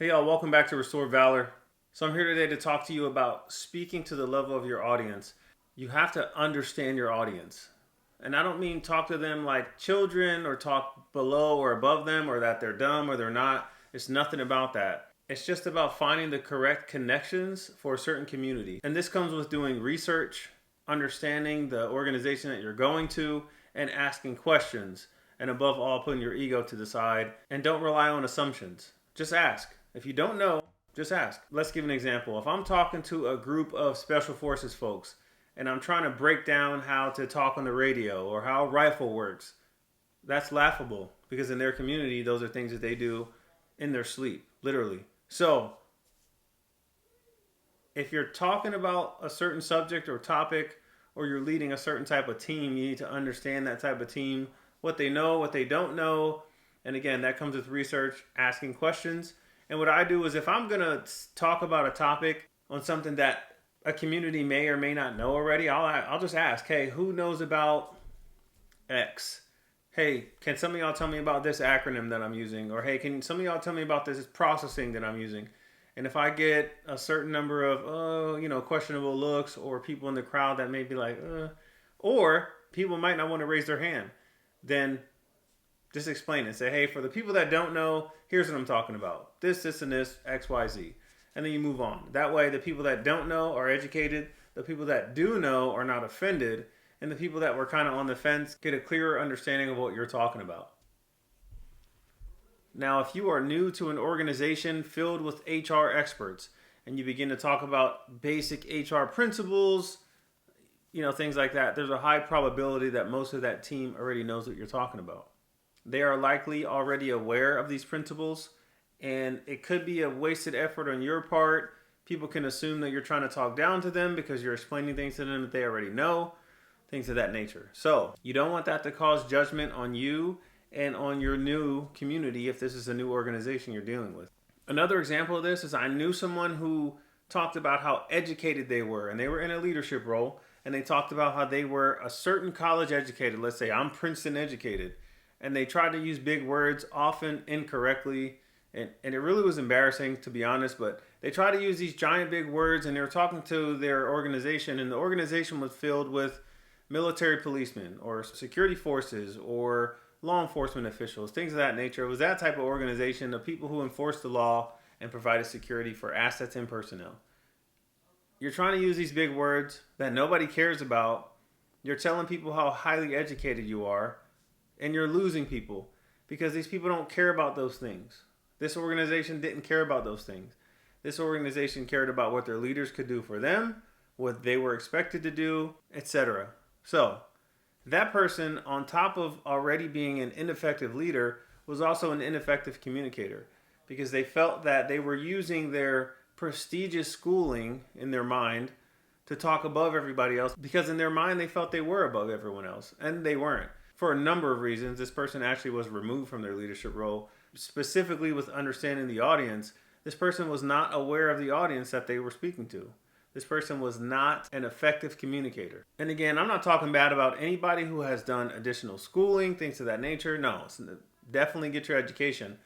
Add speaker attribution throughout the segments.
Speaker 1: Hey y'all, welcome back to Restore Valor. So I'm here today to talk to you about speaking to the level of your audience. You have to understand your audience. And I don't mean talk to them like children or talk below or above them or that they're dumb or they're not. It's nothing about that. It's just about finding the correct connections for a certain community. And this comes with doing research, understanding the organization that you're going to, and asking questions. And above all, putting your ego to the side. And don't rely on assumptions. Just ask. If you don't know, just ask. Let's give an example. If I'm talking to a group of special forces folks and I'm trying to break down how to talk on the radio or how a rifle works, that's laughable because in their community, those are things that they do in their sleep, literally. So, if you're talking about a certain subject or topic or you're leading a certain type of team, you need to understand that type of team, what they know, what they don't know. And again, that comes with research, asking questions. And what I do is if I'm going to talk about a topic on something that a community may or may not know already, I'll just ask, hey, who knows about X? Hey, can some of y'all tell me about this acronym that I'm using? Or hey, can some of y'all tell me about this processing that I'm using? And if I get a certain number of, questionable looks or people in the crowd that may be like, or people might not want to raise their hand, then just explain it. Say, hey, for the people that don't know, here's what I'm talking about. This, and this, X, Y, Z. And then you move on. That way, the people that don't know are educated. The people that do know are not offended. And the people that were kind of on the fence get a clearer understanding of what you're talking about. Now, if you are new to an organization filled with HR experts and you begin to talk about basic HR principles, things like that, there's a high probability that most of that team already knows what you're talking about. They are likely already aware of these principles, and it could be a wasted effort on your part. People can assume that you're trying to talk down to them because you're explaining things to them that they already know, things of that nature. So you don't want that to cause judgment on you and on your new community if this is a new organization you're dealing with. Another example of this is I knew someone who talked about how educated they were, and they were in a leadership role, and they talked about how they were a certain college educated. Let's say I'm Princeton educated. And they tried to use big words, often incorrectly. And it really was embarrassing, to be honest. But they tried to use these giant big words, and they were talking to their organization. And the organization was filled with military policemen or security forces or law enforcement officials, things of that nature. It was that type of organization of people who enforced the law and provided security for assets and personnel. You're trying to use these big words that nobody cares about. You're telling people how highly educated you are. And you're losing people because these people don't care about those things. This organization didn't care about those things. This organization cared about what their leaders could do for them, what they were expected to do, etc. So that person, on top of already being an ineffective leader, was also an ineffective communicator because they felt that they were using their prestigious schooling in their mind to talk above everybody else because in their mind they felt they were above everyone else, and they weren't. For a number of reasons, this person actually was removed from their leadership role. Specifically with understanding the audience, this person was not aware of the audience that they were speaking to. This person was not an effective communicator. And again, I'm not talking bad about anybody who has done additional schooling, things of that nature. No, definitely get your education.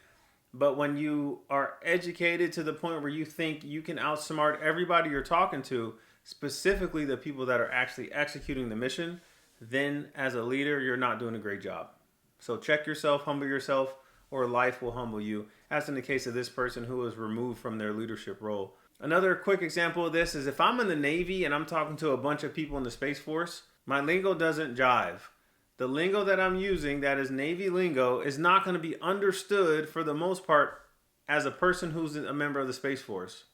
Speaker 1: But when you are educated to the point where you think you can outsmart everybody you're talking to, specifically the people that are actually executing the mission, then as a leader, you're not doing a great job. So check yourself, humble yourself, or life will humble you, as in the case of this person who was removed from their leadership role. Another quick example of this is if I'm in the Navy and I'm talking to a bunch of people in the Space Force, my lingo doesn't jive. The lingo that I'm using, that is Navy lingo, is not going to be understood for the most part as a person who's a member of the Space Force.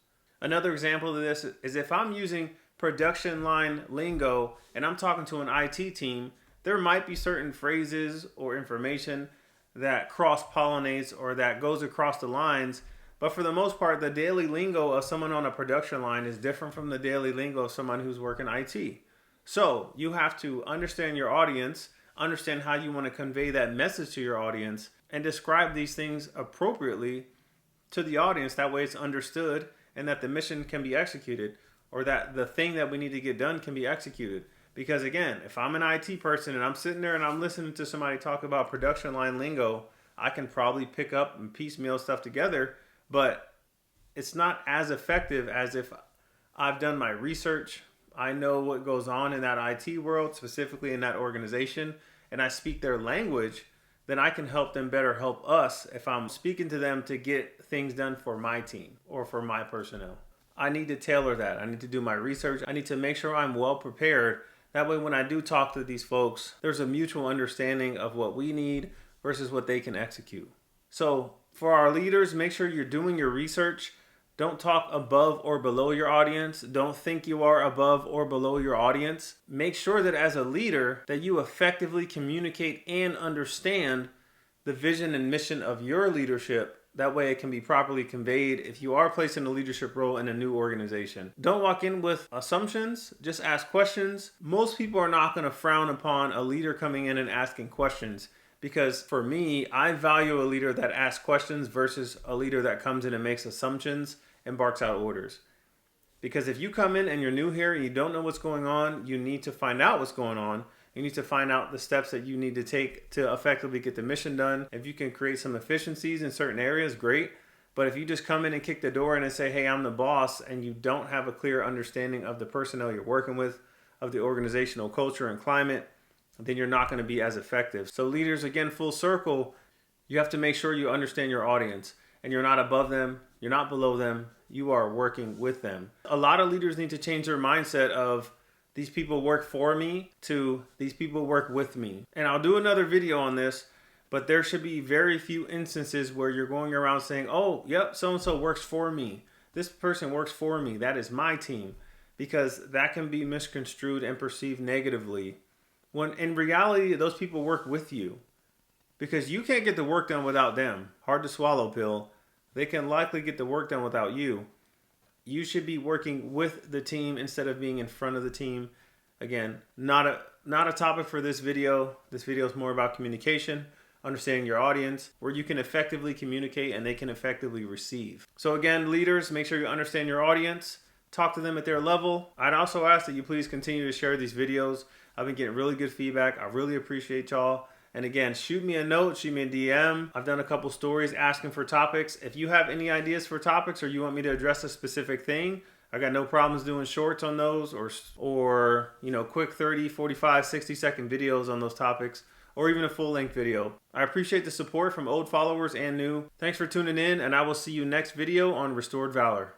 Speaker 1: Another example of this is if I'm using production line lingo and I'm talking to an IT team, there might be certain phrases or information that cross-pollinates or that goes across the lines. But for the most part, the daily lingo of someone on a production line is different from the daily lingo of someone who's working IT. So you have to understand your audience, understand how you want to convey that message to your audience, and describe these things appropriately to the audience. That way it's understood and that the mission can be executed, or that the thing that we need to get done can be executed. Because again, if I'm an IT person and I'm sitting there and I'm listening to somebody talk about production line lingo, I can probably pick up and piecemeal stuff together, but it's not as effective as if I've done my research. I know what goes on in that IT world, specifically in that organization, and I speak their language. Then I can help them better help us if I'm speaking to them to get things done for my team or for my personnel. I need to tailor that. I need to do my research. I need to make sure I'm well prepared. That way, when I do talk to these folks, there's a mutual understanding of what we need versus what they can execute. So for our leaders, make sure you're doing your research. Don't talk above or below your audience. Don't think you are above or below your audience. Make sure that as a leader that you effectively communicate and understand the vision and mission of your leadership. That way it can be properly conveyed if you are placed in a leadership role in a new organization. Don't walk in with assumptions, just ask questions. Most people are not going to frown upon a leader coming in and asking questions. Because for me, I value a leader that asks questions versus a leader that comes in and makes assumptions and barks out orders. Because if you come in and you're new here and you don't know what's going on, you need to find out what's going on. You need to find out the steps that you need to take to effectively get the mission done. If you can create some efficiencies in certain areas, great. But if you just come in and kick the door in and say, hey, I'm the boss, and you don't have a clear understanding of the personnel you're working with, of the organizational culture and climate, then you're not going to be as effective. So leaders, again, full circle, you have to make sure you understand your audience and you're not above them, you're not below them, you are working with them. A lot of leaders need to change their mindset of these people work for me to these people work with me. And I'll do another video on this, but there should be very few instances where you're going around saying, oh, yep, so-and-so works for me. This person works for me. That is my team. Because that can be misconstrued and perceived negatively. When in reality, those people work with you because you can't get the work done without them. Hard to swallow pill. They can likely get the work done without you. You should be working with the team instead of being in front of the team. Again, not a topic for this video. This video is more about communication, understanding your audience, where you can effectively communicate and they can effectively receive. So again, leaders, make sure you understand your audience. Talk to them at their level. I'd also ask that you please continue to share these videos. I've been getting really good feedback. I really appreciate y'all. And again, shoot me a note, shoot me a DM. I've done a couple stories asking for topics. If you have any ideas for topics or you want me to address a specific thing, I got no problems doing shorts on those or quick 30, 45, 60-second videos on those topics or even a full-length video. I appreciate the support from old followers and new. Thanks for tuning in, and I will see you next video on Restored Valor.